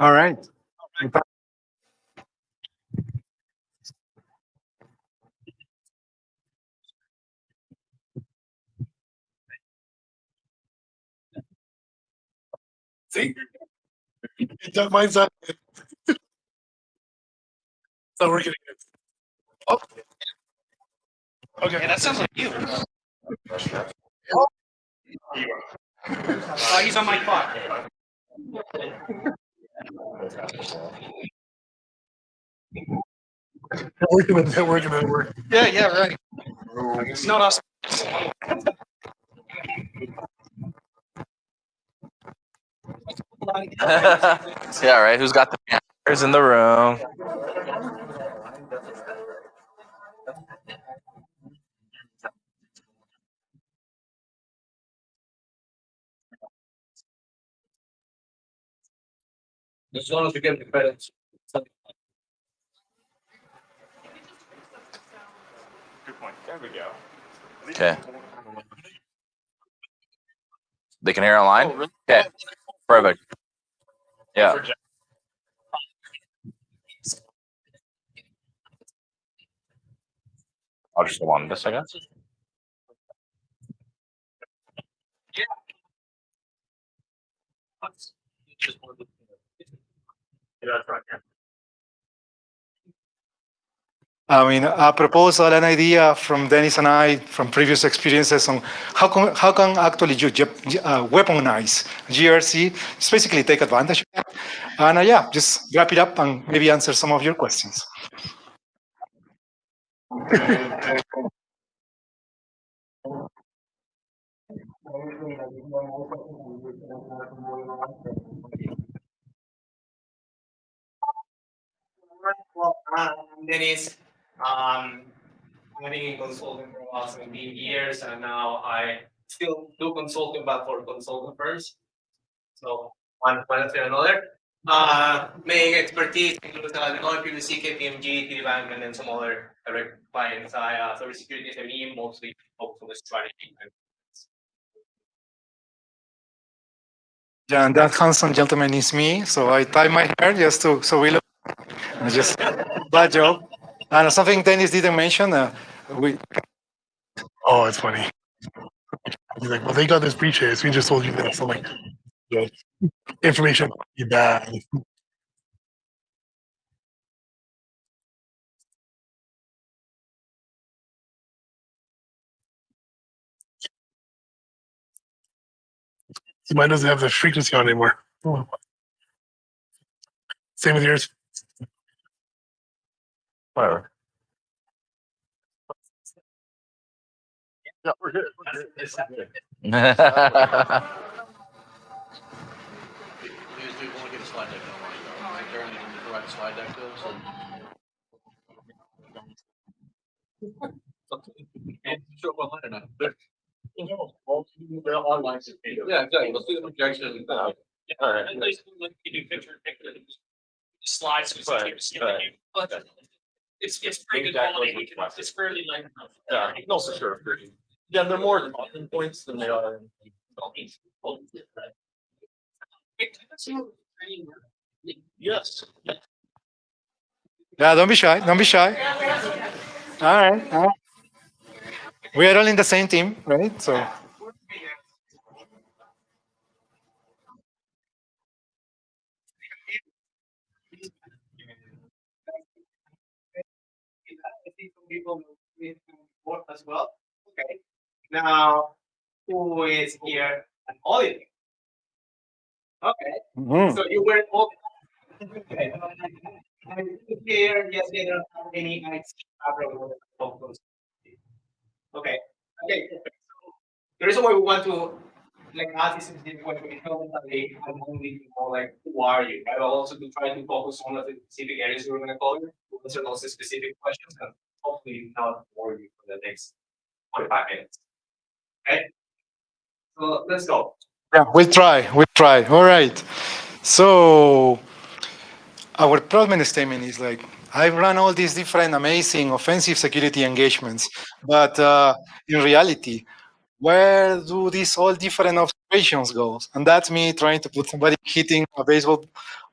All right. See, mine's not. So we're getting it. Oh, okay. Yeah, that sounds like you. Oh, he's on my clock. We're working at work. Yeah, right. It's not us. Yeah, right. Who's got the cameras in the room? As long as we get the credits. Good point. There we go. Okay. They can hear online? Oh, really? Okay. Perfect. Yeah. I'll just go on this, I guess. I mean, a proposal, an idea from Dennis and I from previous experiences on how can actually you weaponize GRC. Just basically take advantage of that, and yeah, just wrap it up and maybe answer some of your questions. Well, Dennis, I've been in consulting for about 17 years, and now I still do consulting, but for consulting firms. So one after another. Main expertise includes non-PVC, KPMG, TD and then some other direct clients. Cybersecurity SME, mostly focused on the strategy. Yeah, and that handsome gentleman is me. So I tie my hair just so we look. Just bad job. And something Dennis didn't mention. We Oh, it's funny. He's like, well, they got this briefcase. We just told you this. I'm like, the information is bad. Mine doesn't have the frequency on anymore. Oh. Same with yours. Whatever. Yeah, we're good. Yeah. These people want to get a slide deck online. Like, they're only going to provide a slide deck to us. Show up online or not? They're online. Yeah, exactly. Let's do the projection. All right. At least you do picture slides. But it's pretty good quality. It's fairly light. Yeah, no, for sure. Yeah, they're more talking points than they are. Yes. yeah, don't be shy. Don't be shy. All right. All right. We are all in the same team, right? So People with work as well. Okay. Now, who is here an auditing? Okay. mhm. So you were all okay. And here, yes, they don't have any IT background with the okay. Okay. So the reason why we want to like ask this specific question because they have only know like who are you, right? But also to try to focus on the specific areas we're gonna cover, to answer those specific questions and hopefully not bore you for the next 45 minutes. Okay. So let's go. Yeah, we'll try. We'll try. All right. So our problem statement is like I've run all these different amazing offensive security engagements, but in reality, where do these all different operations goes, and that's me trying to put somebody hitting a baseball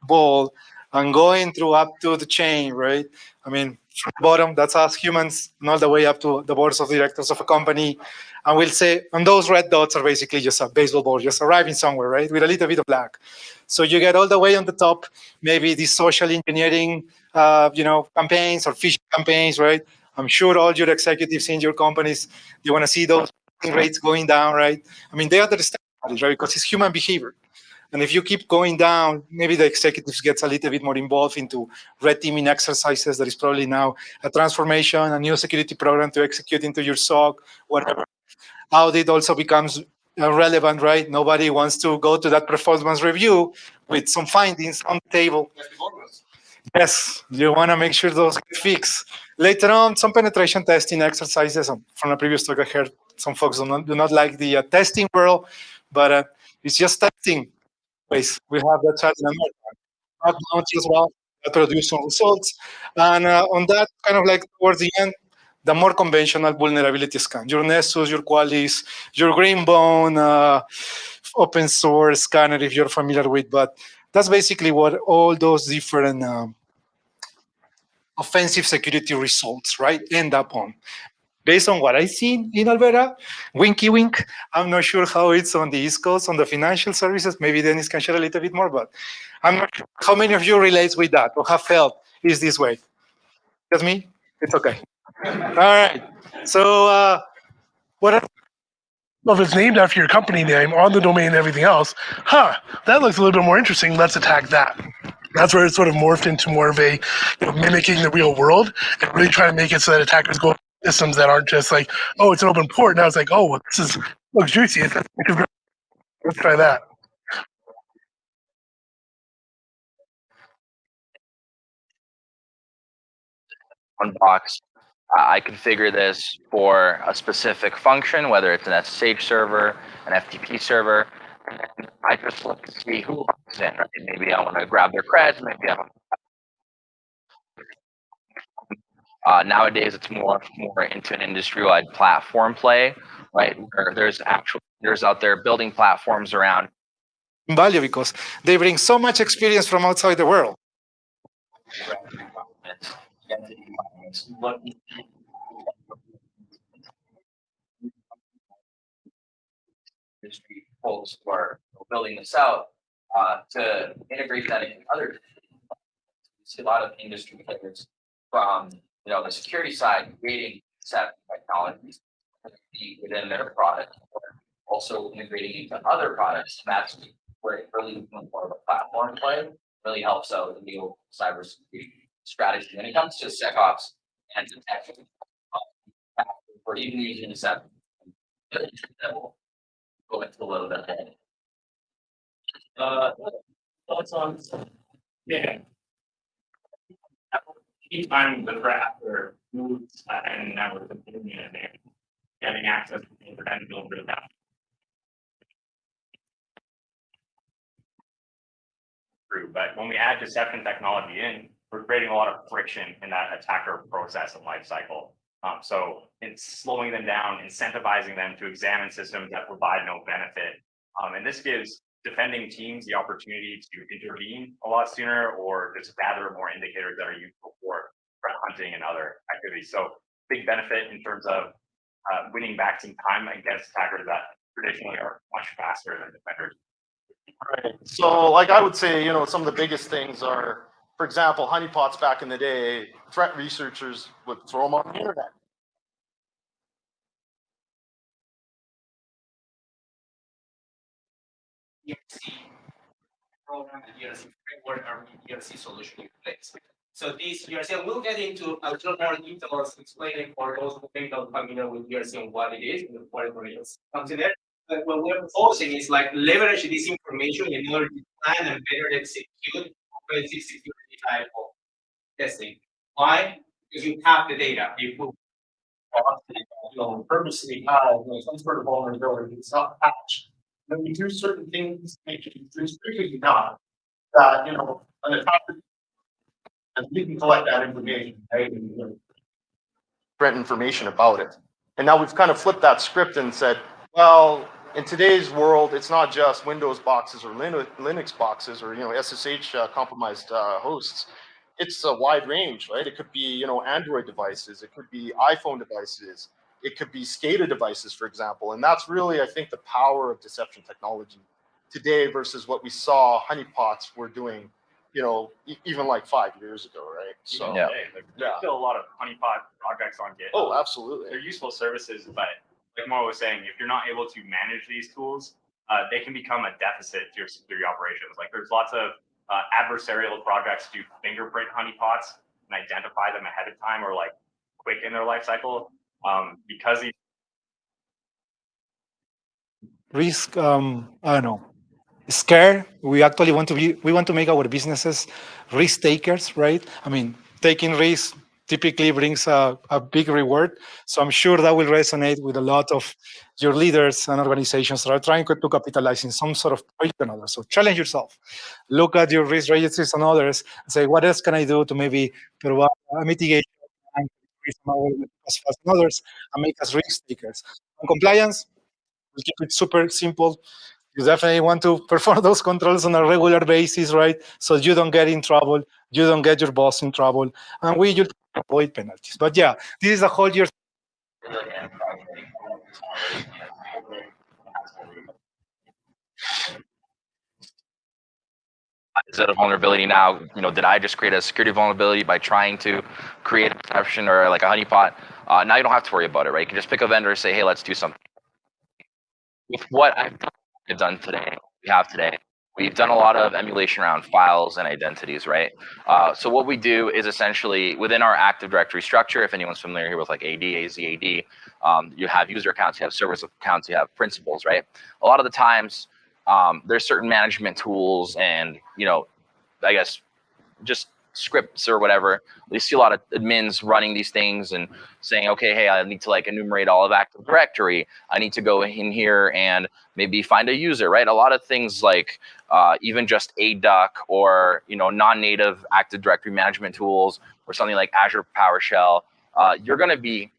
ball and going through up to the chain, right? I mean, from the bottom, that's us humans, and all the way up to the boards of directors of a company. And we'll say, and those red dots are basically just a baseball ball, just arriving somewhere, right? With a little bit of black. So you get all the way on the top, maybe these social engineering, campaigns or phishing campaigns, right? I'm sure all your executives in your companies, you want to see those rates going down, right? I mean, they understand it, right? Because it's human behavior. And if you keep going down, maybe the executives gets a little bit more involved into red teaming exercises. That is probably now a transformation, a new security program to execute into your SOC, whatever. Audit also becomes relevant, right? Nobody wants to go to that performance review with some findings on the table. Yes, you want to make sure those get fixed. Later on, some penetration testing exercises. From a previous talk, I heard some folks do not like the testing world, but it's just testing. We have that chat in America. Not launch as well, that produce some results. And on that, kind of like towards the end, the more conventional vulnerability scan, your Nessus, your Qualys, your Greenbone, open source scanner, if you're familiar with. But that's basically what all those different offensive security results, right, end up on. Based on what I've seen in Alberta, winky wink. I'm not sure how it's on the East Coast on the financial services. Maybe Dennis can share a little bit more, but I'm not sure how many of you relate with that or have felt is this way. Just me? It's okay. All right. So what are Well, if it's named after your company name on the domain and everything else, that looks a little bit more interesting. Let's attack that. That's where it sort of morphed into more of a mimicking the real world and really trying to make it so that attackers go systems that aren't just like, oh, it's an open port. Now it's like, oh, well, this looks juicy. Let's try that. One box. I configure this for a specific function, whether it's an SSH server, an FTP server. And I just look to see who logs in. Right? Maybe I want to grab their creds. Maybe I want. Nowadays, it's more into an industry-wide platform play, right? Where there's actual leaders out there building platforms around value because they bring so much experience from outside the world. Industry folks who are building this out to integrate that into other. You see a lot of industry players from the security side creating set technologies within their product, or also integrating into other products. And that's where it really becomes more of a platform play. Really helps out in the overall cybersecurity strategy when it comes to SecOps and detection, or even using SEP. That will go into a little bit ahead. Thoughts on each time the drafter moves and network computing in there, getting access to the internet and build it out. True, but when we add deception technology in, we're creating a lot of friction in that attacker process and life cycle. So it's slowing them down, incentivizing them to examine systems that provide no benefit. And this gives defending teams the opportunity to intervene a lot sooner, or just gather more indicators that are useful for threat hunting and other activities. So big benefit in terms of winning back some time against attackers that traditionally are much faster than defenders. Right. So, like I would say, some of the biggest things are, for example, honeypots back in the day, threat researchers would throw them on the internet. ERC program, the ERC framework, or ERC solution in place. So this ERC, and we'll get into a little more details explaining for those who may not familiar with ERC and what it is and what it comes in there. But what we're proposing is like leverage this information in order to plan and better execute offensive security type of testing. Why? Because you have the data. If we purposely have some sort of vulnerability, it's not patched. Then we do certain things, make it strictly not that an attacker, and we can collect that information. Right? Threat information about it. And now we've kind of flipped that script and said, well, in today's world, it's not just Windows boxes or Linux boxes or SSH compromised hosts. It's a wide range, right? It could be Android devices, it could be iPhone devices, it could be SCADA devices, for example. And that's really, I think, the power of deception technology today versus what we saw honeypots were doing, even like 5 years ago, right? So Yeah. there's still a lot of honeypot projects on GitHub. Oh, absolutely. They're useful services, but like Mo was saying, if you're not able to manage these tools, they can become a deficit to your security operations. Like there's lots of adversarial projects to fingerprint honeypots and identify them ahead of time or like quick in their life cycle. Because these Risk, I don't know, scare. We actually we want to make our businesses risk takers, right? I mean, taking risks typically brings a big reward. So I'm sure that will resonate with a lot of your leaders and organizations that are trying to capitalize in some sort of project or another. So challenge yourself. Look at your risk registries and others and say, what else can I do to maybe provide a mitigation and increase our as fast as others and make us risk takers. On compliance, we keep it super simple. You definitely want to perform those controls on a regular basis, right? So you don't get in trouble, you don't get your boss in trouble, and we just avoid penalties. But yeah, this is a whole year. Is that a vulnerability now? Did I just create a security vulnerability by trying to create a exception or like a honeypot? Now you don't have to worry about it, right? You can just pick a vendor and say, hey, let's do something. With what I've done today, we've done a lot of emulation around files and identities, right? So what we do is essentially within our Active Directory structure, if anyone's familiar here with like AD, AZ, AD, you have user accounts, you have service accounts, you have principals, right? A lot of the times, there's certain management tools and, I guess just scripts or whatever. You see a lot of admins running these things and saying, okay, hey, I need to like enumerate all of Active Directory. I need to go in here and maybe find a user, right? A lot of things like even just ADUC or, non-native Active Directory management tools or something like Azure PowerShell, you're going to be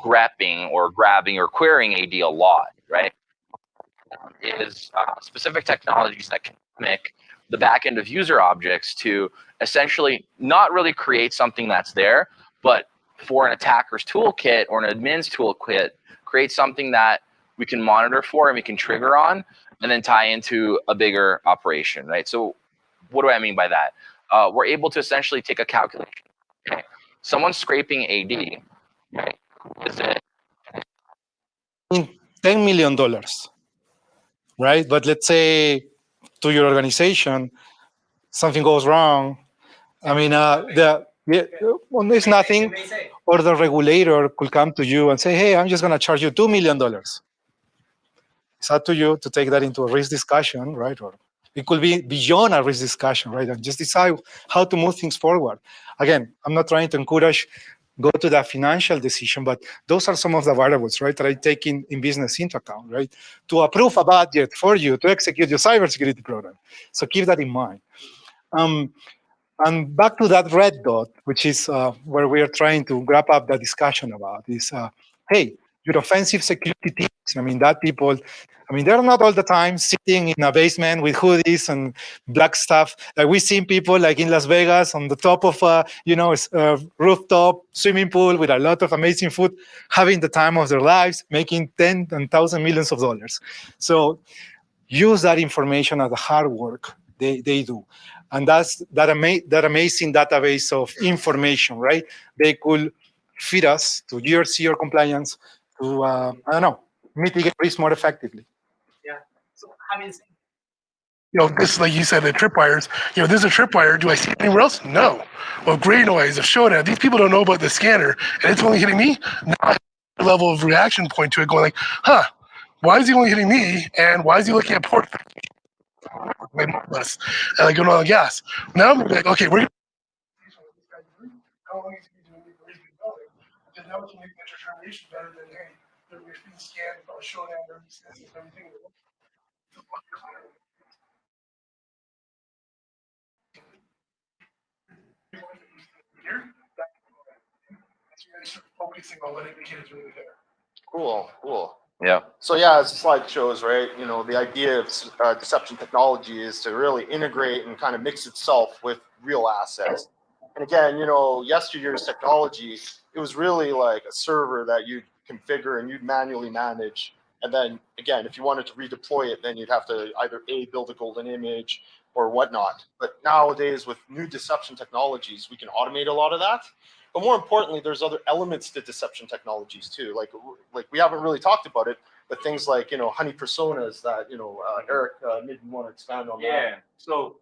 grepping or grabbing or querying AD a lot, right? Is specific technologies that can mimic the back end of user objects to essentially not really create something that's there, but for an attacker's toolkit or an admin's toolkit, create something that we can monitor for and we can trigger on and then tie into a bigger operation, right? So what do I mean by that? We're able to essentially take a calculation. Okay. Someone's scraping AD, right? Is it $10 million, right? But let's say to your organization, something goes wrong. I mean, well, there's nothing, or the regulator could come to you and say, hey, I'm just going to charge you $2 million. It's up to you to take that into a risk discussion, right? Or it could be beyond a risk discussion, right? And just decide how to move things forward. Again, I'm not trying to encourage go to that financial decision, but those are some of the variables, right, that I take in business into account, right? To approve a budget for you to execute your cybersecurity program. So keep that in mind. And back to that red dot, which is where we are trying to wrap up the discussion about is, hey, your offensive security teams, I mean, they're not all the time sitting in a basement with hoodies and black stuff. Like we've seen people like in Las Vegas on the top of a rooftop swimming pool with a lot of amazing food, having the time of their lives, making 10 and thousand millions of dollars. So use that information as the hard work they do. And that's that amazing database of information, right? They could feed us to GRC or compliance to, I don't know, mitigate risk more effectively. Yeah. So having said This, like you said, the tripwires, this is a tripwire. Do I see it anywhere else? No. Well, gray noise, of showdown. These people don't know about the scanner, and it's only hitting me. Now I have a level of reaction point to it going like, huh, why is he only hitting me? And why is he looking at port way more or less? And like going on gas. Now I'm like, okay, we're how long is he doing it? Where's he going? Because now we can make that determination better than, hey, they're being scanned about showdown, everything. Here, that's really sort of focusing on what indicators really there. Cool, cool. Yeah. So yeah, as the slide shows, right, the idea of deception technology is to really integrate and kind of mix itself with real assets. And again, yesteryear's technology, it was really like a server that you'd configure and you'd manually manage. And then again, if you wanted to redeploy it, then you'd have to either build a golden image or whatnot. But nowadays, with new deception technologies, we can automate a lot of that. But more importantly, there's other elements to deception technologies too. Like we haven't really talked about it, but things like honey personas that Eric, maybe you want to expand on that. Yeah. So,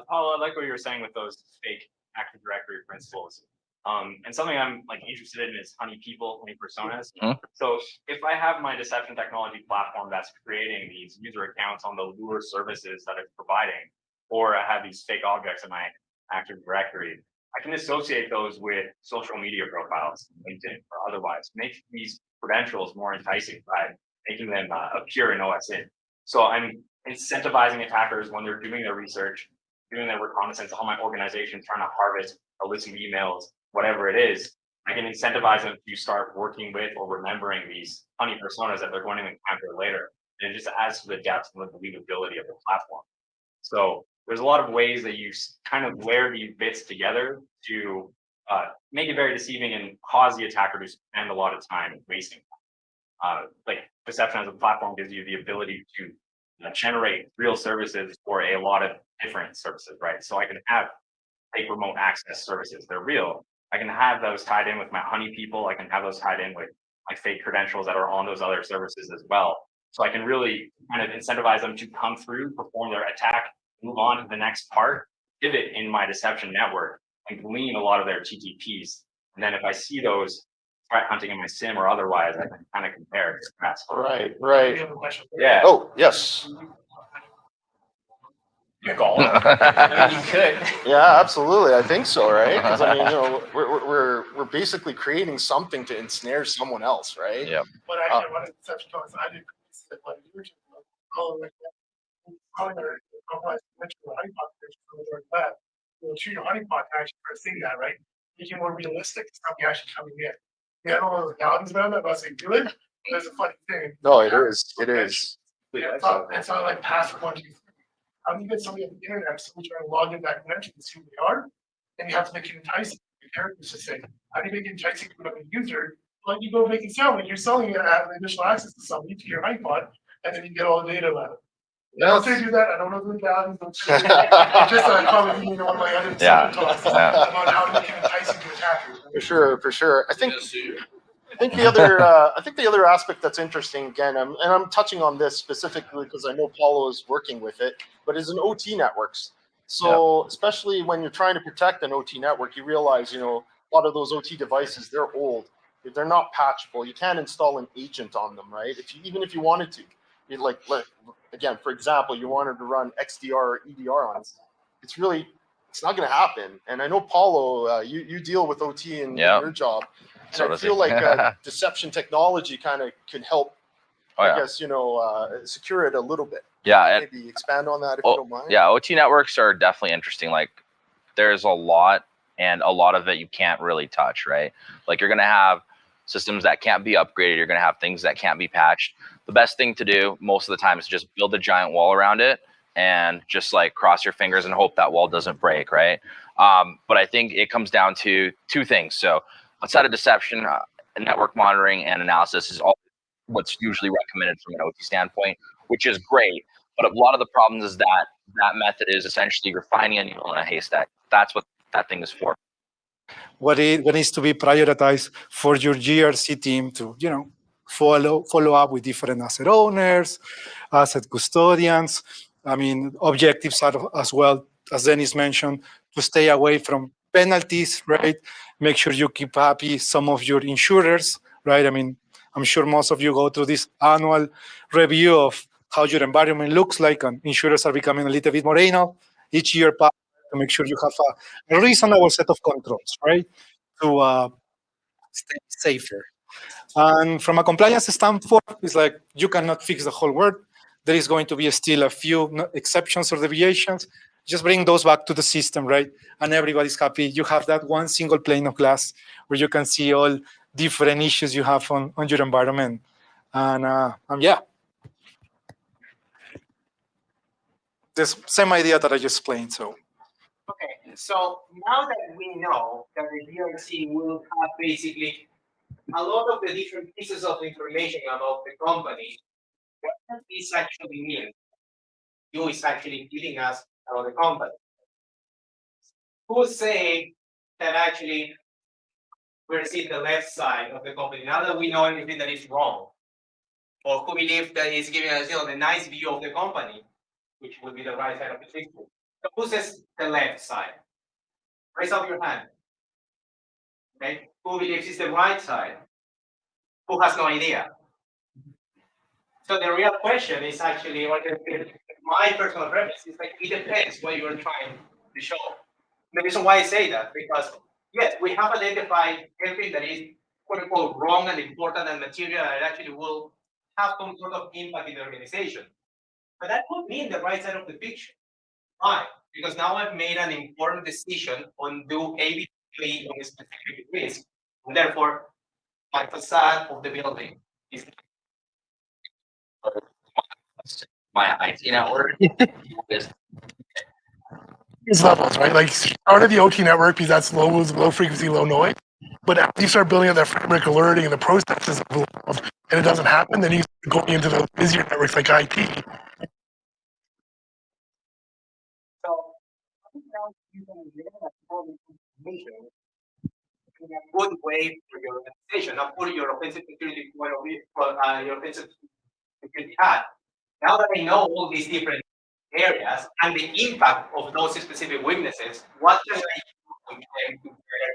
Paulo, I like what you were saying with those fake Active Directory principles. And something I'm like interested in is honey people, honey personas. So if I have my deception technology platform that's creating these user accounts on the Lure services that it's providing, or I have these fake objects in my Active Directory, I can associate those with social media profiles, LinkedIn or otherwise, make these credentials more enticing by making them appear in OSINT. So I'm incentivizing attackers when they're doing their research, doing their reconnaissance on my organization, trying to harvest a list of emails, whatever it is. I can incentivize them to start working with or remembering these honey personas that they're going to encounter later. And it just adds to the depth and the believability of the platform. So there's a lot of ways that you kind of layer these bits together to make it very deceiving and cause the attacker to spend a lot of time wasting. Like deception as a platform gives you the ability to generate real services for a lot of different services, right? So I can have fake remote access services. They're real. I can have those tied in with my honey people. I can have those tied in with my fake credentials that are on those other services as well. So I can really kind of incentivize them to come through, perform their attack, move on to the next part, pivot in my deception network, and glean a lot of their TTPs. And then if I see those threat hunting in my sim or otherwise, I can kind of compare it. Right. We have a question. Yeah. Oh, yes. You could. Yeah, absolutely. I think so, right? Because I mean, we're basically creating something to ensnare someone else, right? Yeah. But actually, one of the deception talks I did like you were shoot your honeypot to actually start seeing that, right? Make it more realistic, something actually coming in. Yeah, I don't know the realities about that, but I was like, do it. There's a funny thing. No, it is. It is. Yeah, it's not like password 1, 2, 3. How do you get somebody on the internet, somebody trying to log in that connection to see who they are? And you have to make it enticing. Your characters to say, how do you make it enticing to another user? Like you go make it sound like you're selling it at initial access to somebody to your iPod, and then you get all the data about it. I don't say do that. I don't know the legalities. Don't say just probably one of my other talks about how to make it enticing to attackers. For sure. I think the other aspect that's interesting again, and I'm touching on this specifically because I know Paulo is working with it, but is in OT networks. So especially when you're trying to protect an OT network, you realize a lot of those OT devices, they're old, they're not patchable. You can't install an agent on them, right? Even if you wanted to, again, for example, you wanted to run XDR or EDR on it, it's not going to happen. And I know Paulo, you deal with OT in your job. And I feel like deception technology kind of can help, I guess, secure it a little bit. Yeah. Maybe expand on that if you don't mind. Yeah, OT networks are definitely interesting. Like there's a lot, and a lot of it you can't really touch, right? Like you're going to have systems that can't be upgraded. You're going to have things that can't be patched. The best thing to do most of the time is just build a giant wall around it and just like cross your fingers and hope that wall doesn't break, right? But I think it comes down to two things. So outside of deception, network monitoring and analysis is all what's usually recommended from an OT standpoint, which is great. But a lot of the problems is that method is essentially you're finding a needle in a haystack. That's what that thing is for. What needs to be prioritized for your GRC team to, follow up with different asset owners, asset custodians. I mean, objectives are as well, as Dennis mentioned, to stay away from penalties, right? Make sure you keep happy some of your insurers, right? I mean, I'm sure most of you go through this annual review of how your environment looks like, and insurers are becoming a little bit more anal each year to make sure you have a reasonable set of controls, right, to stay safer. And from a compliance standpoint, it's like you cannot fix the whole world. There is going to be still a few exceptions or deviations. Just bring those back to the system, right? And everybody's happy. You have that one single pane of glass where you can see all different issues you have on your environment And yeah, this same idea that I just explained. So Okay, so now that we know that the DRC will have basically a lot of the different pieces of information about the company, what does this actually mean? You is actually giving us about the company. Who's saying that actually we're seeing the left side of the company now that we know everything that is wrong? Or who believe that is giving us the nice view of the company, which would be the right side of the picture? So who says the left side? Raise up your hand. Okay, who believes it's the right side? Who has no idea? So the real question is actually, my personal preference is like, it depends what you're trying to show. The reason why I say that, because yes, we have identified everything that is quote unquote wrong and important and material that actually will have some sort of impact in the organization. But that could be in the right side of the picture. Why? Because now I've made an informed decision on do A, B, C on a specific risk. And therefore, my facade of the building is My IT network is These levels, right? Like start of the OT network because that's low frequency, low noise. But as you start building up that framework alerting and the processes evolved, and it doesn't happen, then you start going into those busier networks like IT. so you can get all this information in a good way for your organization, not put your offensive security point of view, your offensive security hat. Now that I know all these different areas and the impact of those specific weaknesses, what can I do with them to better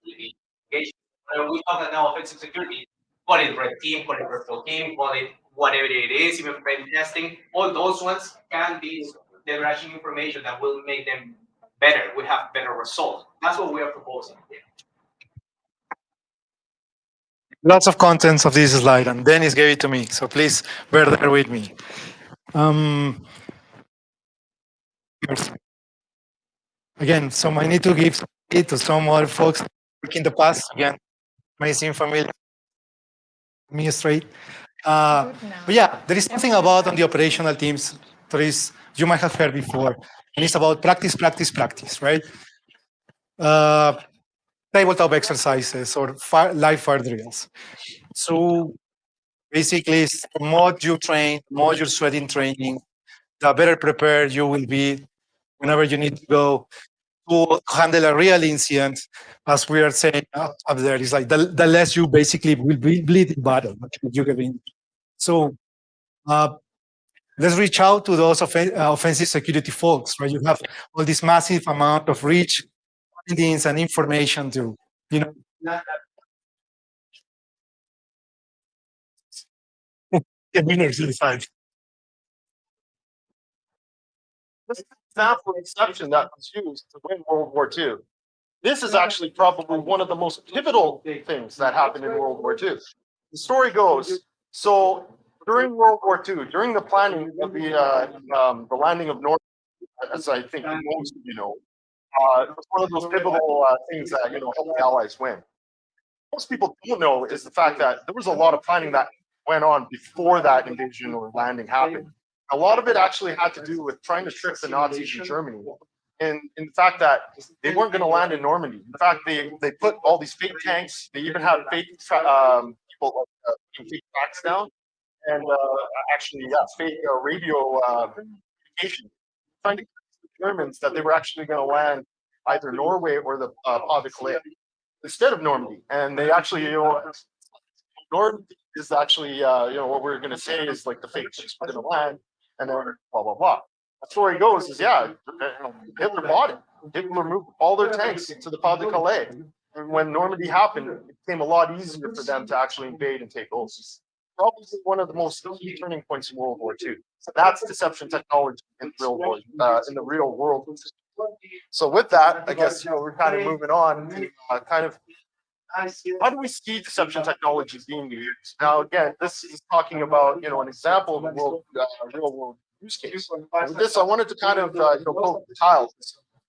engage? We talk now offensive security, call it red team, call it virtual team, call it whatever it is, even pen testing, all those ones can be leveraging information that will make them better. We have better results. That's what we are proposing here. lots of contents of this slide, and Dennis gave it to me. So please bear there with me. Um, Again, so I need to give it to some other folks work in the past. Again, may seem familiar. Me straight. But yeah, there is something about on the operational teams that is you might have heard before, and it's about practice, practice, practice, right? Uh, Tabletop exercises or live fire drills. So basically, the more you train, the more you're sweating training, the better prepared you will be whenever you need to go to handle a real incident. As we are saying up there, it's like the less you basically will be bleed in battle. You get in. So uh, let's reach out to those offensive security folks, right? You have all this massive amount of rich findings and information to, you know, Yeah, winners inside. This example exception that was used to win World War II. This is actually probably one of the most pivotal things that happened in World War II. The story goes, so during World War II, during the planning of the landing of North, as I think most of you know, it was one of those pivotal things that helped the Allies win. Most people don't know is the fact that there was a lot of planning that went on before that invasion or landing happened. A lot of it actually had to do with trying to trick the Nazis in Germany. And in the fact that they weren't going to land in Normandy. In fact, they put all these fake tanks. They even had fake people putting fake tracks down, and fake radio communication, trying to convince the Germans that they were actually going to land either Norway or the Pas de Calais instead of Normandy. And they actually, Normandy is actually, what we're going to say is like the fake ships were going to land, and then blah blah blah. The story goes is Hitler bought it. Hitler moved all their tanks to the Pas de Calais. And when Normandy happened, it became a lot easier for them to actually invade and take over. Probably one of the most key turning points in World War II. So that's deception technology in the real world. So with that, I guess we're kind of moving on to how do we see deception technology being used? Now, again, this is talking about an example of a real world use case. And with this, I wanted to kind of poke the Kyle.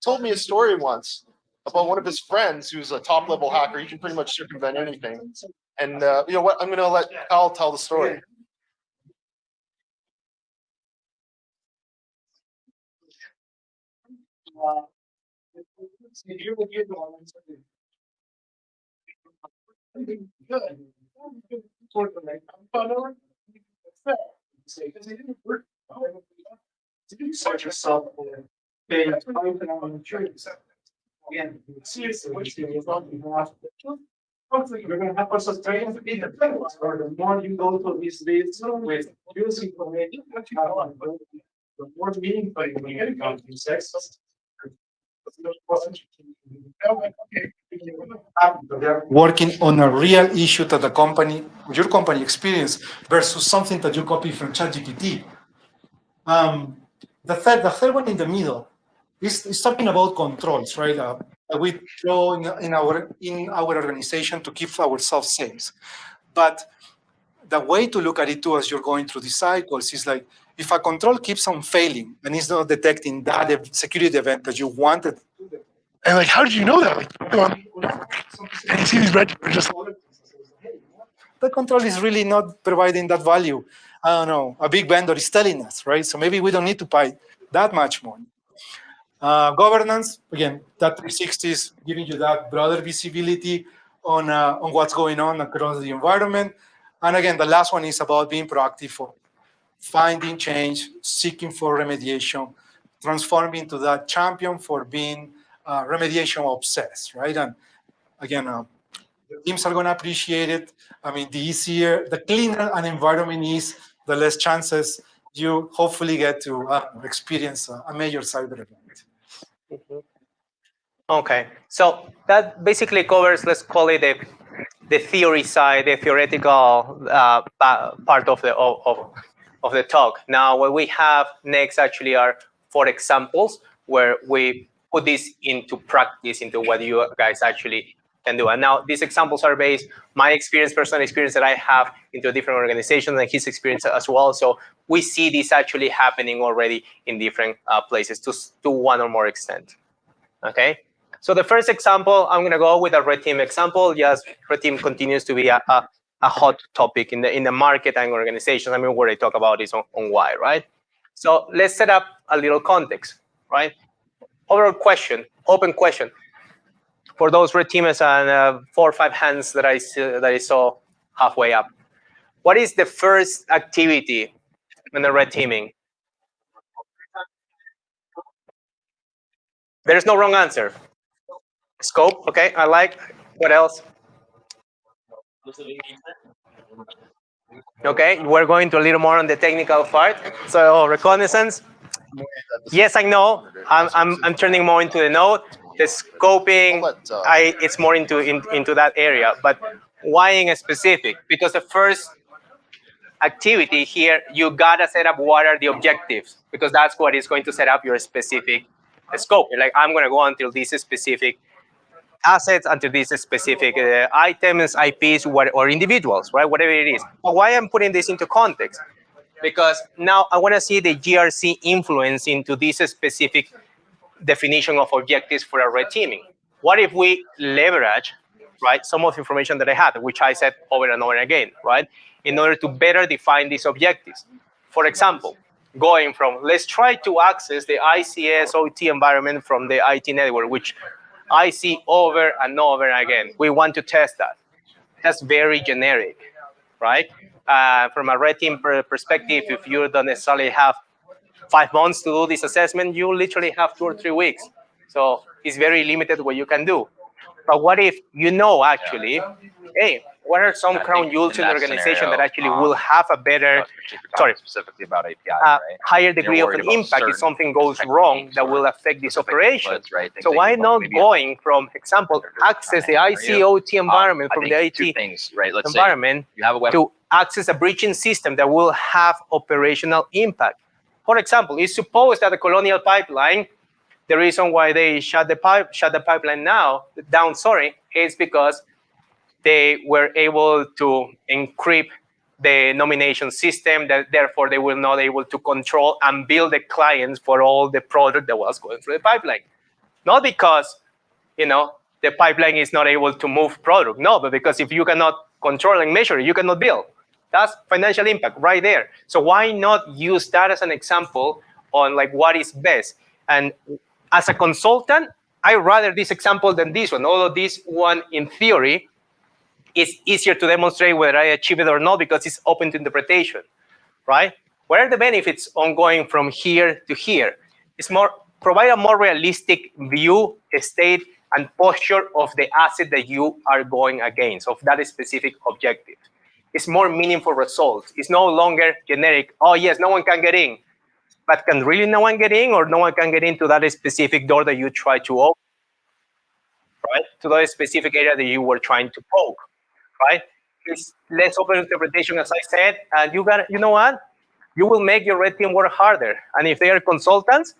Told me a story once about one of his friends who's a top level hacker. He can pretty much circumvent anything. And you know what? I'm going to let Kyle tell the story. Search yourself for paying again, seriously, you're going to have also training to be the frameworks, or the more you go to these days with using information, the more meaningful you will get about these texts. Working on a real issue that the company, your company experienced versus something that you copy from ChatGPT. The third one in the middle is talking about controls, right? That we throw in our organization to keep ourselves safe. But the way to look at it too, as you're going through these cycles, is like if a control keeps on failing and is not detecting that security event that you wanted. And like, how did you know that? Like, you go on, and you see these red, are just The control is really not providing that value. I don't know, a big vendor is telling us, right? So maybe we don't need to pay that much money. Governance, again, that 360 is giving you that broader visibility on what's going on across the environment. And again, the last one is about being proactive for finding change, seeking for remediation, transforming to that champion for being remediation obsessed, right? And again, the teams are going to appreciate it. I mean, the easier, the cleaner an environment is, the less chances you hopefully get to experience a major cyber event. Okay, so that basically covers, let's call it the theory side, the theoretical part of the talk. Now, what we have next actually are 4 examples where we put this into practice, into what you guys actually can do. And now these examples are based my experience, personal experience that I have into different organizations, and his experience as well. So we see this actually happening already in different places to one or more extent. Okay. So the first example, I'm going to go with a red team example. Yes, red team continues to be a hot topic in the market and organizations. I mean, where I talk about is on why, right? So let's set up a little context, right? Overall question, open question for those red teamers and 4 or 5 hands that I saw halfway up. What is the first activity in the red teaming? There's no wrong answer. Scope, okay, I like. What else? Okay, we're going to a little more on the technical part. So reconnaissance. Yes, I know. I'm turning more into the node. The scoping, it's more into that area. But why in specific? Because the first activity here, you gotta set up what are the objectives, because that's what is going to set up your specific scope. Like, I'm gonna go until this specific assets, until these specific items, IPs, or individuals, right? Whatever it is. But why I'm putting this into context? Because now I want to see the GRC influence into this specific definition of objectives for a red teaming. What if we leverage, right, some of the information that I had, which I said over and over again, right, in order to better define these objectives? For example, going from, let's try to access the ICS OT environment from the IT network, which I see over and over again. We want to test that. That's very generic, right? From a red team perspective, if you don't necessarily have 5 months to do this assessment, you literally have 2 or 3 weeks. So it's very limited what you can do. But what if you know actually, hey, what are some crown jewels in the organization that actually will have a better, specifically about API, right? higher degree of an impact if something goes wrong that will affect this operation? So why not going from, example, access the ICOT environment from the IT environment to access a breaching system that will have operational impact? For example, it's supposed that the Colonial Pipeline, the reason why they shut the pipeline down, is because they were able to encrypt the nomination system, that therefore they were not able to control and build the clients for all the product that was going through the pipeline. Not because, the pipeline is not able to move product, no, but because if you cannot control and measure it, you cannot bill. That's financial impact right there. So why not use that as an example on like what is best? And as a consultant, I rather this example than this one, although this one in theory is easier to demonstrate whether I achieve it or not because it's open to interpretation, right? What are the benefits on going from here to here? It's more, provide a more realistic view, state, and posture of the asset that you are going against, of that specific objective. It's more meaningful results. It's no longer generic, oh yes, no one can get in. But can really no one get in, or no one can get into that specific door that you try to open, right? To that specific area that you were trying to poke, right? It's less open interpretation, as I said, and you know what? You will make your red team work harder. And if they are consultants,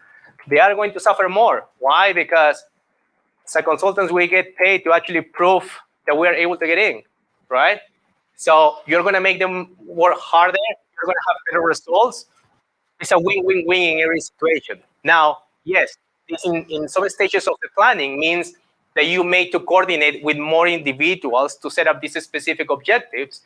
they are going to suffer more. Why? Because as consultants, we get paid to actually prove that we are able to get in, right? So you're going to make them work harder. You're going to have better results. It's a win-win-win in every situation. Now, yes, this in some stages of the planning means that you may to coordinate with more individuals to set up these specific objectives.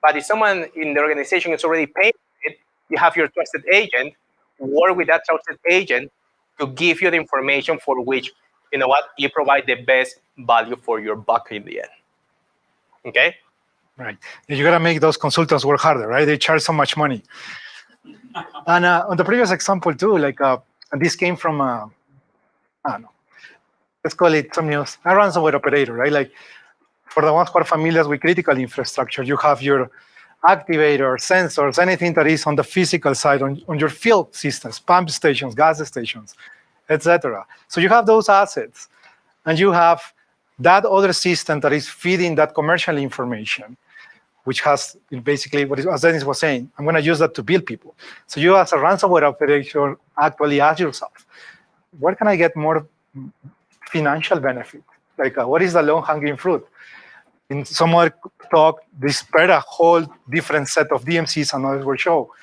But if someone in the organization is already paying it, you have your trusted agent, work with that trusted agent to give you the information for which, you know what, you provide the best value for your buck in the end. Okay? Right. You got to make those consultants work harder, right? They charge so much money. And on the previous example too, like and this came from, I don't know, let's call it some news, a ransomware operator, right? Like for the ones who are familiar with critical infrastructure, you have your activators, sensors, anything that is on the physical side, on your field systems, pump stations, gas stations, etc. So you have those assets, and you have that other system that is feeding that commercial information, which has basically, as Dennis was saying, I'm going to use that to bill people. So you as a ransomware operator actually ask yourself, where can I get more financial benefit? Like what is the low-hanging fruit? In some other talk, they spread a whole different set of DMCs and others will show,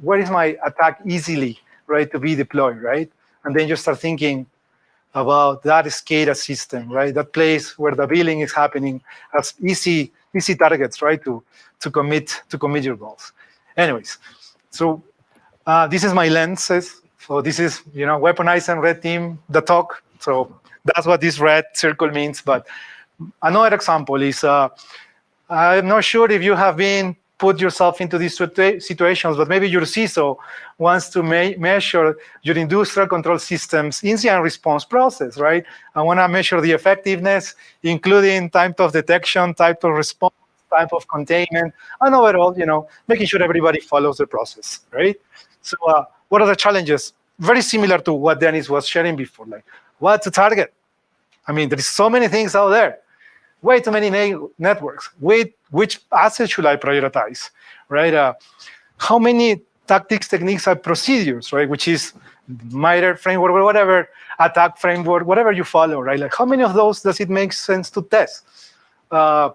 where is my attack easily, right, to be deployed, right? And then you start thinking about that SCADA system, right? That place where the billing is happening as easy targets, right? To commit your goals. Anyways, so this is my lenses. So this is, weaponize and red team, the talk. So that's what this red circle means. But another example is, I'm not sure if you have been put yourself into these situations, but maybe your CISO wants to measure your industrial control systems incident response process, right? I want to measure the effectiveness, including time of detection, type of response, type of containment, and overall, making sure everybody follows the process, right? So what are the challenges? Very similar to what Dennis was sharing before, like what to target? I mean, there is so many things out there. Way too many networks. Which assets should I prioritize, right? How many tactics, techniques, and procedures, right? Which is MITRE framework or whatever, attack framework, whatever you follow, right? Like how many of those does it make sense to test? Am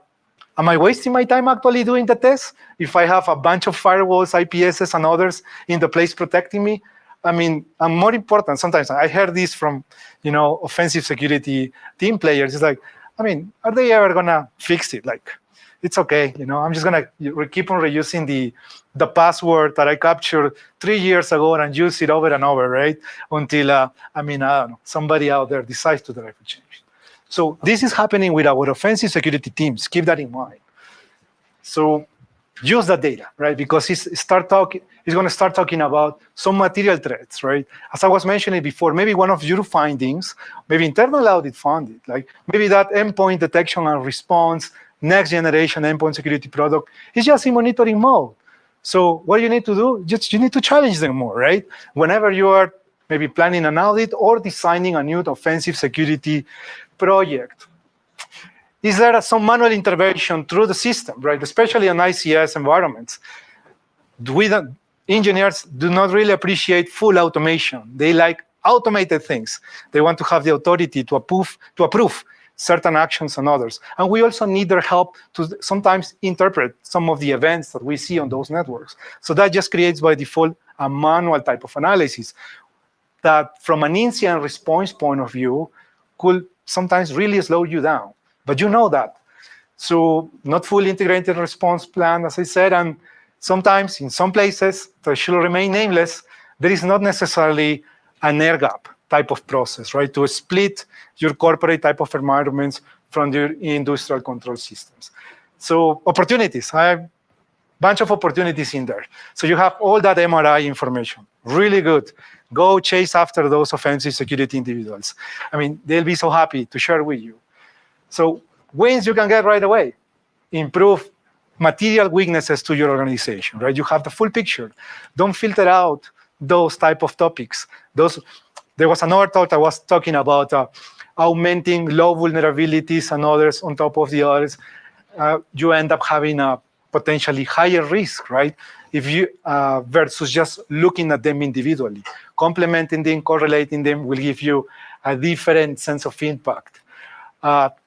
I wasting my time actually doing the test? If I have a bunch of firewalls, IPSs, and others in the place protecting me, I mean, and more important, sometimes I heard this from, offensive security team players. It's like, I mean, are they ever gonna fix it? Like, it's okay, I'm just gonna keep on reusing the password that I captured 3 years ago and use it over and over, right? Until, I don't know, somebody out there decides to drive a change. So this is happening with our offensive security teams. Keep that in mind. So use that data, right? Because he's going to start talking about some material threats, right? As I was mentioning before, maybe one of your findings, maybe internal audit found it, like maybe that endpoint detection and response, next generation endpoint security product is just in monitoring mode. So what you need to do, you need to challenge them more, right? Whenever you are maybe planning an audit or designing a new offensive security project. Is there some manual intervention through the system, right? Especially on ICS environments. Engineers do not really appreciate full automation. They like automated things. They want to have the authority to approve certain actions and others. And we also need their help to sometimes interpret some of the events that we see on those networks. So that just creates by default a manual type of analysis that from an incident response point of view could sometimes really slow you down. But you know that. So not fully integrated response plan, as I said, and sometimes in some places that should remain nameless, there is not necessarily an air gap type of process, right? To split your corporate type of environments from your industrial control systems. So opportunities, I have a bunch of opportunities in there. So you have all that MRI information, really good. Go chase after those offensive security individuals. I mean, they'll be so happy to share with you. So wins you can get right away. Improve material weaknesses to your organization, right? You have the full picture. Don't filter out those type of topics. There was another talk I was talking about augmenting low vulnerabilities and others on top of the others. You end up having a potentially higher risk, right? If you versus just looking at them individually, complementing them, correlating them will give you a different sense of impact.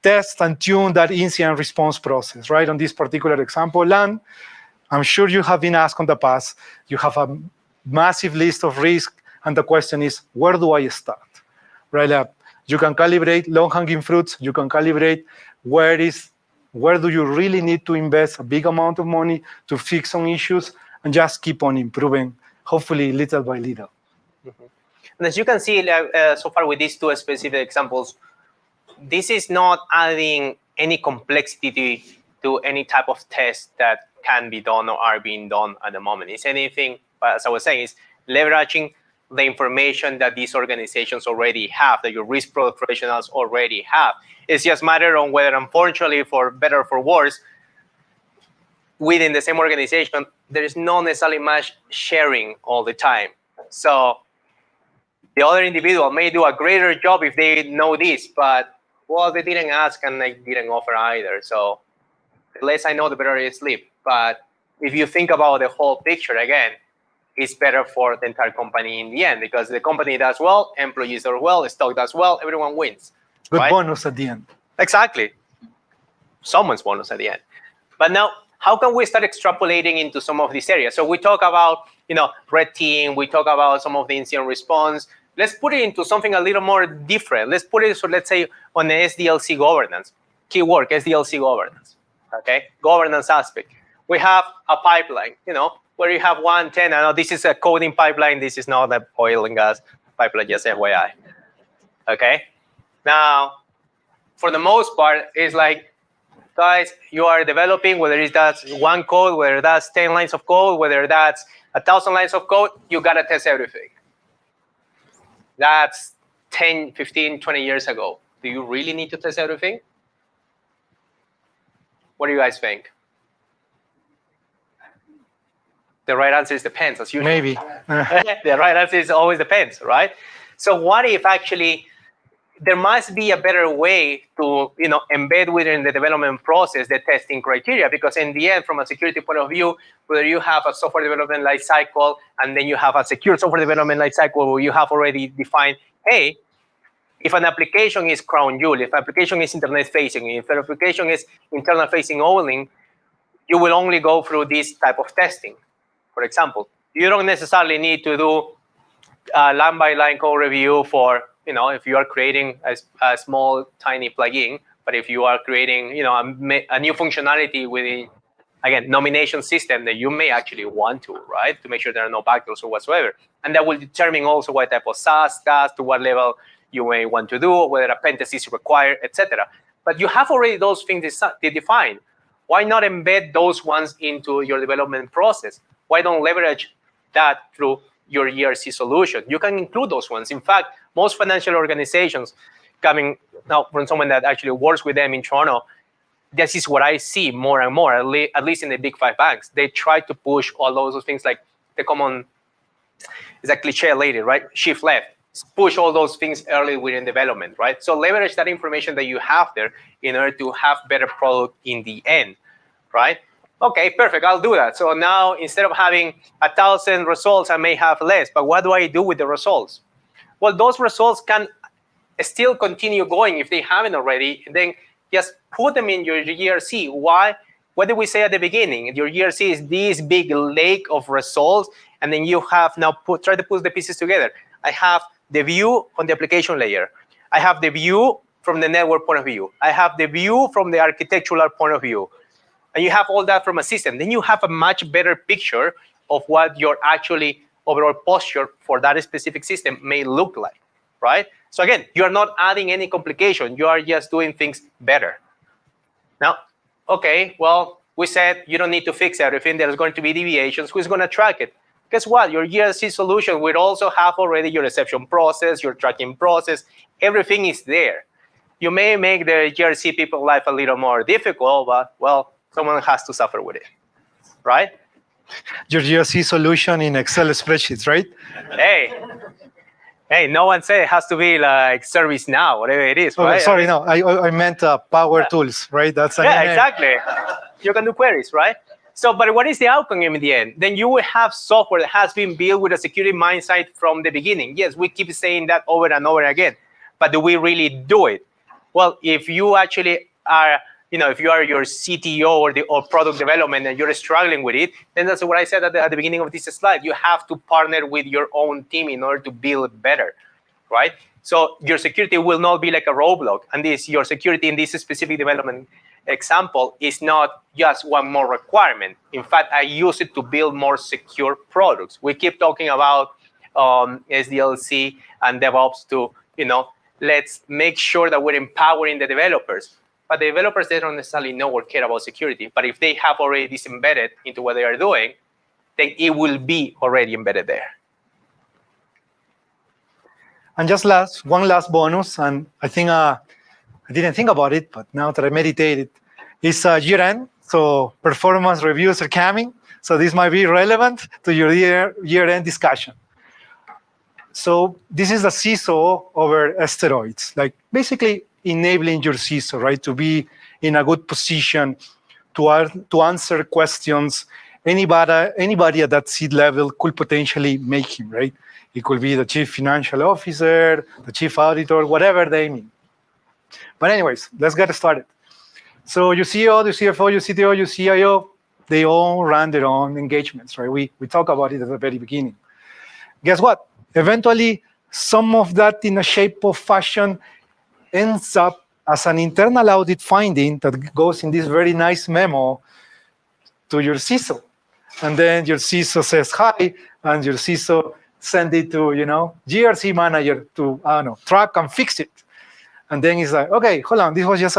Test and tune that incident response process, right? On this particular example, and I'm sure you have been asked in the past, you have a massive list of risks, and the question is, where do I start? Right? You can calibrate low-hanging fruits. You can calibrate where do you really need to invest a big amount of money to fix some issues, and just keep on improving, hopefully little by little. Mm-hmm. And as you can see, so far with these two specific examples, this is not adding any complexity to any type of test that can be done or are being done at the moment. It's anything, as I was saying, is leveraging the information that these organizations already have, that your risk professionals already have. It's just a matter of whether, unfortunately, for better or for worse, within the same organization, there is not necessarily much sharing all the time. So the other individual may do a greater job if they know this, but well, they didn't ask and they didn't offer either. So the less I know, the better I sleep. But if you think about the whole picture, again, it's better for the entire company in the end, because the company does well, employees do well, the stock does well, everyone wins. Good right? bonus at the end. Exactly. Someone's bonus at the end. But now, how can we start extrapolating into some of these areas? So we talk about, red team, we talk about some of the incident response. Let's put it into something a little more different. Let's put it, so let's say, on the SDLC governance. Keyword, SDLC governance, okay? Governance aspect. We have a pipeline, where you have 110. I know this is a coding pipeline. This is not the oil and gas pipeline, just FYI, okay? Now, for the most part, it's like, guys, you are developing, whether that's one code, whether that's 10 lines of code, whether that's 1,000 lines of code, you got to test everything. That's 10, 15, 20 years ago. Do you really need to test everything? What do you guys think? The right answer is depends, as usual. Maybe. The right answer is always depends, right? So what if actually there must be a better way to embed within the development process the testing criteria? Because in the end, from a security point of view, whether you have a software development life cycle and then you have a secure software development life cycle where you have already defined, hey, if an application is crown jewel, if an application is internet facing, if an application is internal facing only, you will only go through this type of testing. For example, you don't necessarily need to do a line by line code review for, if you are creating a small, tiny plugin, but if you are creating, a new functionality within, again, nomination system that you may actually want to, right? To make sure there are no backdoors or whatsoever. And that will determine also what type of SaaS, to what level you may want to do, whether a pen test is required, etc. But you have already those things defined. Why not embed those ones into your development process? Why don't leverage that through your ERC solution? You can include those ones. In fact, most financial organizations, coming now from someone that actually works with them in Toronto, this is what I see more and more, at least in the big 5 banks. They try to push all those things, like the common, it's a cliche lady, right? Shift left. Push all those things early within development, right? So leverage that information that you have there in order to have better product in the end, right? Okay, perfect, I'll do that. So now, instead of having 1,000 results, I may have less, but what do I do with the results? Well, those results can still continue going if they haven't already. Then just put them in your ERC. Why? What did we say at the beginning? Your ERC is this big lake of results, and then you have now try to put the pieces together. I have the view on the application layer. I have the view from the network point of view. I have the view from the architectural point of view. And you have all that from a system. Then you have a much better picture of what your actually overall posture for that specific system may look like, right? So again, you are not adding any complication. You are just doing things better. Now, okay, well, we said you don't need to fix everything. There's going to be deviations. Who's going to track it? Guess what? Your GRC solution will also have already your reception process, your tracking process. Everything is there. You may make the GRC people life a little more difficult, but, well, someone has to suffer with it, right? Your GRC solution in Excel spreadsheets, right? Hey, no one said it has to be like ServiceNow, whatever it is, Oh, right? sorry, no, I meant Power Tools, right? That's Yeah, exactly. You can do queries, right? So, but what is the outcome in the end? Then you will have software that has been built with a security mindset from the beginning. Yes, we keep saying that over and over again, but do we really do it? Well, if you actually are, if you are your CTO or product development and you're struggling with it, then that's what I said at the beginning of this slide. You have to partner with your own team in order to build better, right? So your security will not be like a roadblock, and your security in this specific development example is not just one more requirement. In fact, I use it to build more secure products. We keep talking about SDLC and DevOps to, let's make sure that we're empowering the developers. But the developers, they don't necessarily know or care about security. But if they have already this embedded into what they are doing, then it will be already embedded there. And just one last bonus, and I think I didn't think about it, but now that I meditated, it's year-end, so performance reviews are coming. So this might be relevant to your year-end discussion. So this is the CISO over steroids, like basically enabling your CISO, right, to be in a good position to answer questions anybody at that seat level could potentially make him, right? It could be the chief financial officer, the chief auditor, whatever they mean. But anyways, let's get started. So your CEO, your CFO, your CTO, your CIO, they all run their own engagements, right? We talked about it at the very beginning. Guess what? Eventually, some of that in a shape or fashion ends up as an internal audit finding that goes in this very nice memo to your CISO. And then your CISO says hi, and your CISO send it to, GRC manager to, track and fix it. And then it's like, okay, hold on, this was just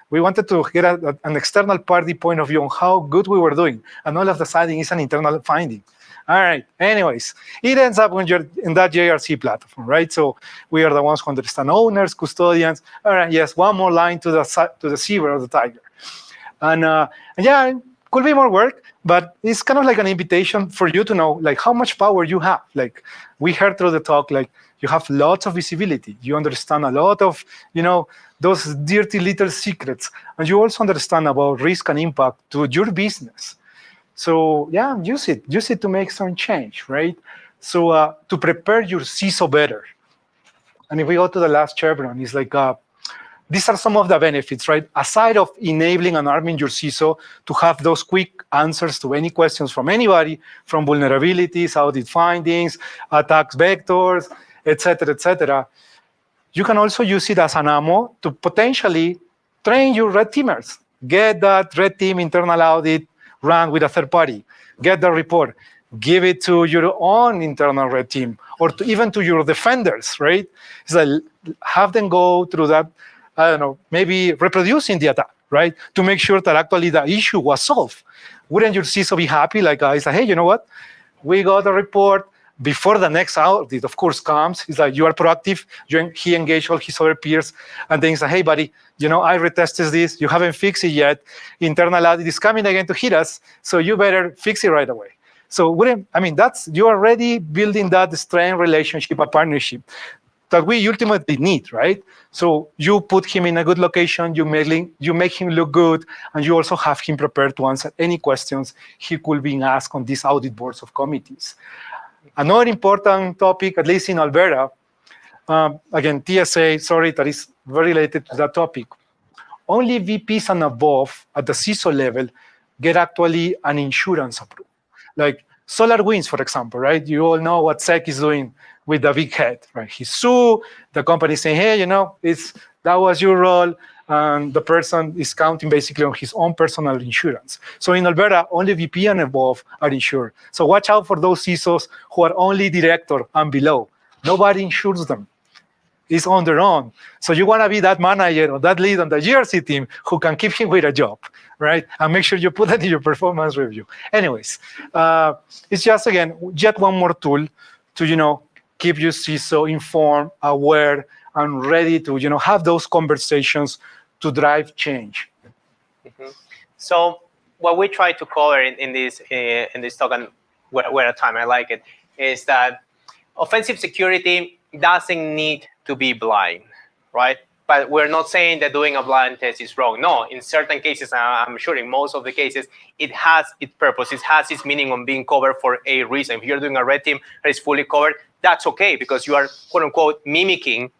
we wanted to get an external party point of view on how good we were doing. And all of a sudden, it's an internal finding. All right, anyways, it ends up when you're in that JRC platform, right? So we are the ones who understand owners, custodians. All right, yes, one more line to the zebra or the tiger. And yeah, it could be more work, but it's kind of like an invitation for you to know, like, how much power you have. Like, we heard through the talk, like, you have lots of visibility. You understand a lot of, those dirty little secrets. And you also understand about risk and impact to your business. So yeah, use it to make some change, right? So to prepare your CISO better. And if we go to the last chevron, it's like, these are some of the benefits, right? Aside of enabling and arming your CISO to have those quick answers to any questions from anybody, from vulnerabilities, audit findings, attacks vectors, et cetera, you can also use it as an ammo to potentially train your red teamers. Get that red team internal audit run with a third party. Get the report. Give it to your own internal red team, or even to your defenders, right? It's like, have them go through that, maybe reproducing the attack, right? To make sure that actually the issue was solved. Wouldn't your CISO be happy? Like, I say, hey, you know what? We got a report before the next audit, of course, comes. It's like, you are proactive. He engaged all his other peers. And then he's like, hey, buddy, I retested this. You haven't fixed it yet. Internal audit is coming again to hit us. So you better fix it right away. So you're already building that strained relationship, a partnership that we ultimately need, right? So you put him in a good location, you make him look good, and you also have him prepared to answer any questions he could be asked on these audit boards of committees. Another important topic, at least in Alberta, again, TSA, sorry, that is very related to that topic. Only VPs and above at the CISO level get actually an insurance approved. Like, SolarWinds, for example, right? You all know what SEC is doing with the big head, right? He sued, the company saying, hey, that was your role, and the person is counting basically on his own personal insurance. So in Alberta, only VP and above are insured. So watch out for those CISOs who are only director and below. Nobody insures them. It's on their own. So you want to be that manager or that lead on the GRC team who can keep him with a job, right? And make sure you put that in your performance review. Anyways, it's just, again, yet one more tool to, keep you CISO informed, aware, and ready to, have those conversations to drive change. Mm-hmm. So what we try to cover in this talk, and we're at time, I like it, is that offensive security doesn't need to be blind, right? But we're not saying that doing a blind test is wrong. No, in certain cases, I'm sure in most of the cases, it has its purpose. It has its meaning on being covered for a reason. If you're doing a red team that is fully covered, that's okay, because you are, quote unquote, mimicking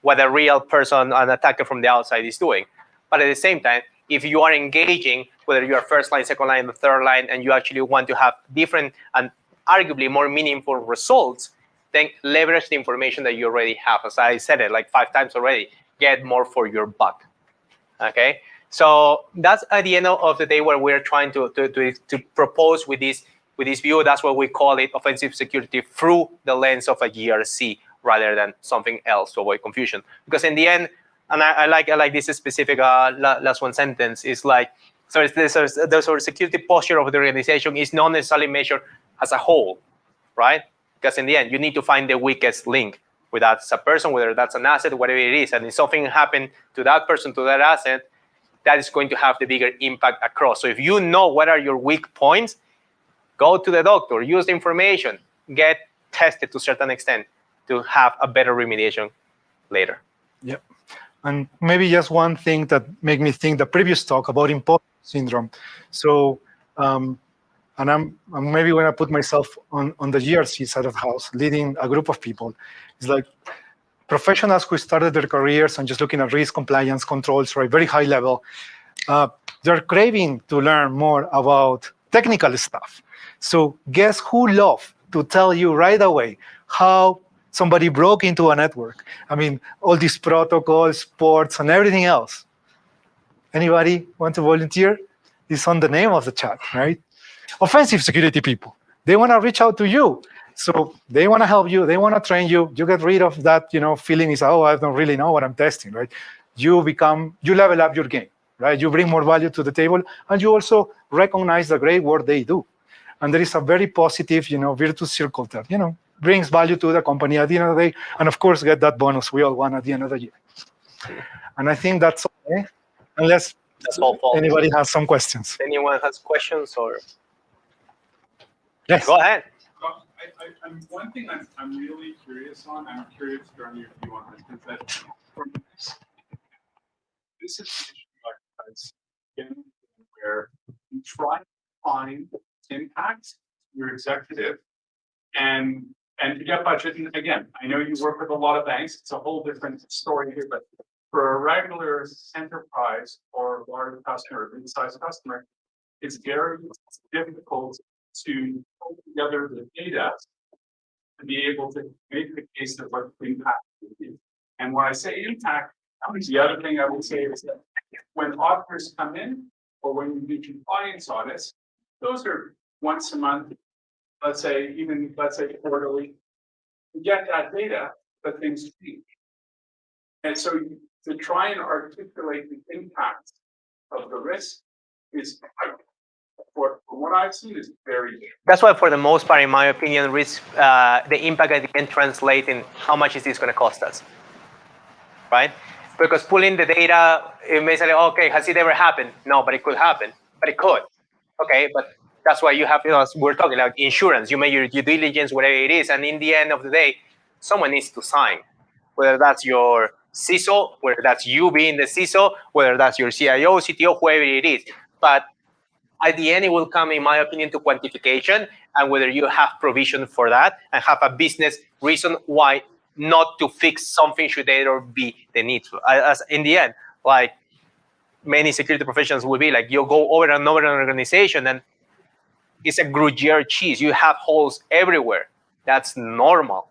what a real person, an attacker from the outside, is doing. But at the same time, if you are engaging, whether you are first line, second line, or third line, and you actually want to have different and arguably more meaningful results, then leverage the information that you already have. As I said it like 5 times already, get more for your buck. Okay, so that's at the end of the day where we're trying to propose with this view. That's what we call it, offensive security through the lens of a GRC rather than something else, to avoid confusion. Because in the end, and I like this specific last one sentence, is like, so the sort of security posture of the organization is not necessarily measured as a whole, right? Because in the end, you need to find the weakest link, whether that's a person, whether that's an asset, whatever it is. And if something happened to that person, to that asset, that is going to have the bigger impact across. So if you know what are your weak points, go to the doctor, use the information, get tested to a certain extent to have a better remediation later. Yep. And maybe just one thing that made me think the previous talk about imposter syndrome. So, and I'm maybe when I put myself on the GRC side of the house, leading a group of people, it's like professionals who started their careers and just looking at risk, compliance, controls, right, very high level, they're craving to learn more about technical stuff. So guess who loves to tell you right away how somebody broke into a network? I mean, all these protocols, ports, and everything else. Anybody want to volunteer? It's on the name of the chat, right? Offensive security people. They want to reach out to you. So they want to help you. They want to train you. You get rid of that, feeling is, oh, I don't really know what I'm testing, right? You level up your game, right? You bring more value to the table, and you also recognize the great work they do. And there is a very positive, virtuous circle that, brings value to the company at the end of the day, and of course, get that bonus we all want at the end of the year. And I think that's all, unless anybody has some questions. Anyone has questions or? Yes. Go ahead. I'm one thing I'm really curious on. I'm curious from your view on this, is that from this is an issue like where you try to find impacts your executive and to get budget. And again, I know you work with a lot of banks. It's a whole different story here, but for a regular enterprise or large customer, mid-sized customer, it's very difficult to pull together the data to be able to make the case of what the impact is. And when I say impact, the other thing I would say is that when auditors come in, or when you do compliance audits, those are once a month, let's say quarterly. You get that data, but things change. And so to try and articulate the impact of the risk is, from what I've seen, is very different. That's why, for the most part, in my opinion, risk, the impact that can translate in how much is this going to cost us, right? Because pulling the data, it may say, okay, has it ever happened? No, but it could happen. But it could. Okay, but that's why you have, we're talking like insurance. You make your due diligence, whatever it is, and in the end of the day, someone needs to sign. Whether that's your CISO, whether that's you being the CISO, whether that's your CIO, CTO, whoever it is. But at the end, it will come, in my opinion, to quantification and whether you have provision for that and have a business reason why not to fix something should there be the need to. As in the end, like many security professionals will be like, you go over and over an organization and it's a Gruyere cheese. You have holes everywhere. That's normal,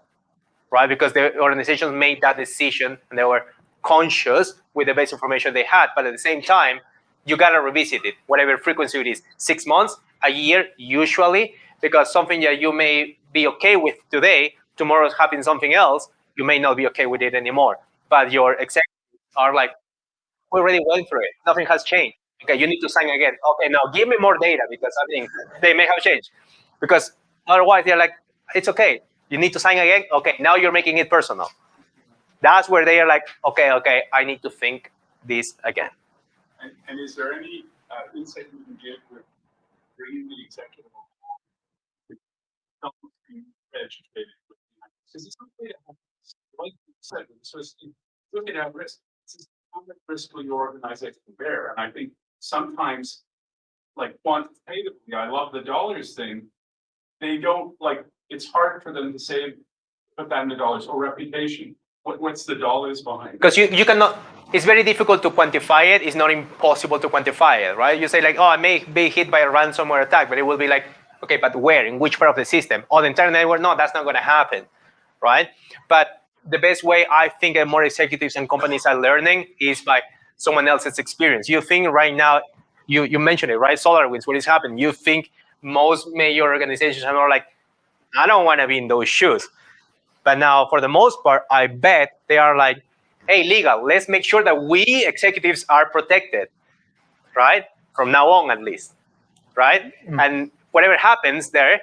right? Because the organizations made that decision and they were conscious with the base information they had. But at the same time, you gotta revisit it, whatever frequency it is, 6 months, a year, usually, because something that you may be okay with today, tomorrow's happening something else, you may not be okay with it anymore. But your executives are like, we already went through it. Nothing has changed. Okay, you need to sign again. Okay, now give me more data because I think they may have changed. Because otherwise they're like, it's okay. You need to sign again. Okay, now you're making it personal. That's where they are like, okay, I need to think this again. And is there any insight you can give with bringing the executive along to help them be educated? Because it's okay to have, like you said, so it's looking at risk. How much risk will your organization bear? And I think sometimes, like quantitatively, I love the dollars thing. They don't like. It's hard for them to say, put that in the dollars or reputation. What's the dollars behind? Because you cannot. It's very difficult to quantify it. It's not impossible to quantify it, right? You say like, oh, I may be hit by a ransomware attack, but it will be like, okay, but where? In which part of the system? Oh, the entire network? No, that's not going to happen, right? But the best way I think that more executives and companies are learning is by someone else's experience. You think right now, you mentioned it, right? SolarWinds, what is happening? You think most major organizations are more like, I don't want to be in those shoes. But now, for the most part, I bet they are like, hey, legal, let's make sure that we executives are protected, right? From now on, at least, right? And whatever happens there,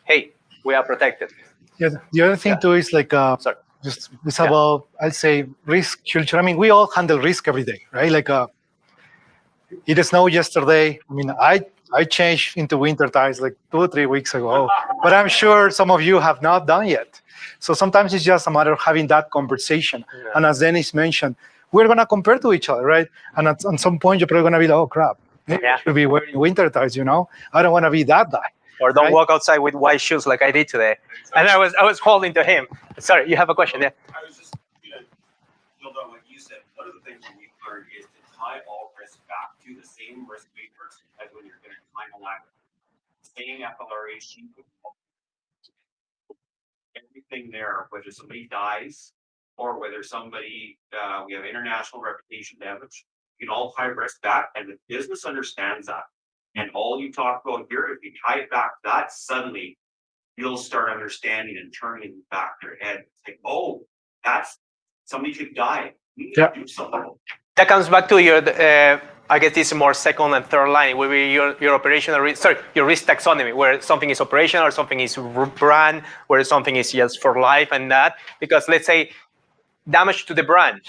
hey, we are protected. Yeah, the other thing too is like Sorry. just it's about, I'd say, risk culture. I mean, we all handle risk every day, right? Like it snowed yesterday. I mean, I changed into winter tires like 2 or 3 weeks ago, but I'm sure some of you have not done yet. So sometimes it's just a matter of having that conversation. Yeah. And as Dennis mentioned, we're gonna compare to each other, right? And at some point you're probably gonna be like, oh crap, maybe I should be wearing winter tires, I don't want to be that guy. Or don't Right. walk outside with white shoes like I did today. And I was holding to him. Sorry, you have a question? Yeah. I was just going to build on what you said. One of the things that we've learned is to tie all risk back to the same risk matrix as when you're going to climb a ladder. Same FLRA sheet with everything there, whether somebody dies or whether somebody, we have international reputation damage, you can all tie risk back, and the business understands that. And all you talk about here, if you tie it back to that, suddenly you'll start understanding and turning back your head. It's like, oh, that's somebody could die. We need to do something. That comes back to your, I guess this is more second and third line, where your operational risk, your risk taxonomy, where something is operational or something is brand, where something is just for life and that. Because let's say damage to the brand,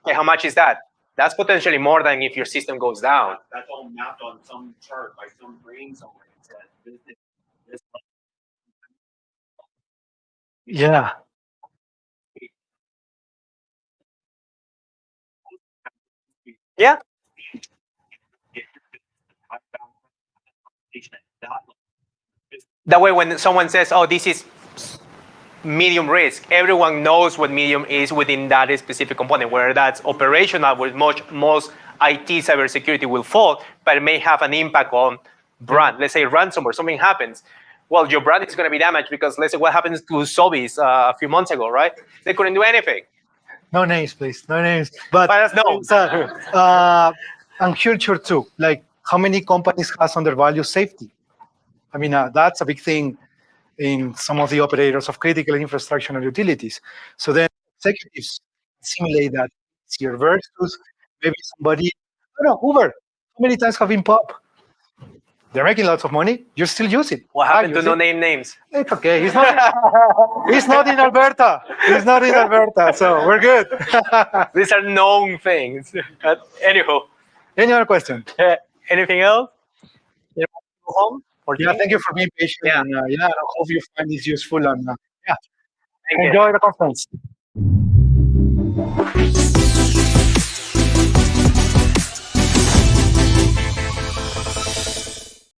okay, how much is that? That's potentially more than if your system goes down. That's all mapped on some chart by some brain somewhere. It says this. Yeah. Yeah. That way, when someone says, oh, this is medium risk, everyone knows what medium is within that specific component, whether that's operational, where most IT cybersecurity will fall, but it may have an impact on brand. Let's say ransomware, something happens. Well, your brand is going to be damaged because let's say what happens to Sobeys a few months ago, right? They couldn't do anything. No names, please. No names. But Let us know. and culture too. Like how many companies has undervalue safety? I mean, that's a big thing in some of the operators of critical infrastructure and utilities. So then executives simulate that here versus maybe somebody, I don't know, Uber. How many times have been popped? They're making lots of money. You still use it. What happened to no name names? It's okay. He's not. He's not in Alberta. He's not in Alberta. So we're good. These are known things. Anywho. Any other question? Anything else? You want to go home? Yeah, thank you for being patient. Yeah. And I hope you find this useful. And Thank you. enjoy the conference.